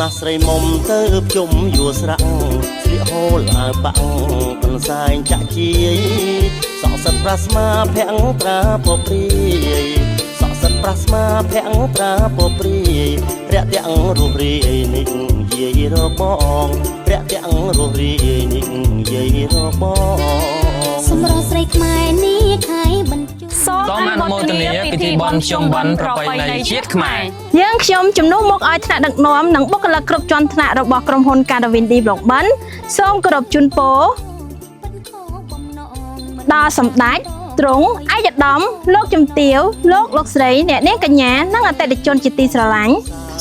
ណាស់ស្រីមុំទៅជុំយួរស្រាក់ស្លៀកហូលអាវបាក់បន្សែងចាក់ជាយសក់សិតប្រាស្មាភាំងត្រាពព្រាយសក់សិតប្រាស្មាភាំងត្រាពព្រាយរាក់ទាំងរស់រាយនេះយាយរបងរាក់ទាំងរស់រាយនេះយាយរបងសម្រស់ស្រីខ្មែរនេះខៃបញ្ជូសូមអនុមោទនាពិធីបុណ្យភ្ជុំបិណ្ឌប្រពៃណីជាតិខ្មែរយើងខ្ញុំជំនួសមកឲ្យថ្នាក់ដឹកនាំនិងបុគ្គលិកគ្រប់ជាន់ថ្នាក់របស់ក្រុមហ៊ុន Carvin Development សូមគោរពជូនពរដល់សម្ដេចទ្រង់ឯកឧត្តមលោកជំទាវលោកស្រីអ្នកនាងកញ្ញានិងអតិថិជនជាទីស្រឡាញ់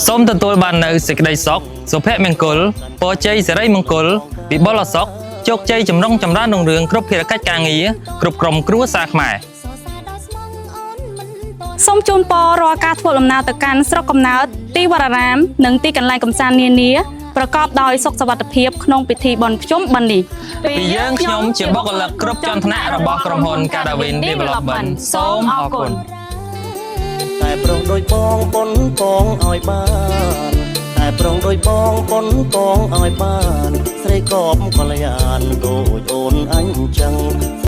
សូមទទួលបាននូវសេចក្តីសុខសុភមង្គលពរជ័យសិរីមង្គលវិបុលសុខជោគជ័យចម្រុងចម្រើនរុងរឿងគ្រប់ភារកិច្ចការងារគ្រប់ក្រុមគ្រួសារខ្មែរសូមជូនពររាល់ការធ្វើដំណើរទៅកាន់ស្រុកកំណើតទីវត្តអារាមនិងទីកន្លែងកម្សាន្តនានាប្រកបដោយសុខសុវត្ថិភាពក្នុងពិធីបុណ្យភ្ជុំបិណ្ឌនេះពីយើងខ្ញុំជាបុគ្គលិកគ្រប់ជាន់ថ្នាក់របស់ក្រុមហ៊ុន Carvin Development សូមអរគុណតែប្រុងដោយបងប៉ុនពងឲ្យបានតែប្រុងដោយបងប៉ុនពងឲ្យបានស្រីកបកល្យានដូចអូនអញចឹង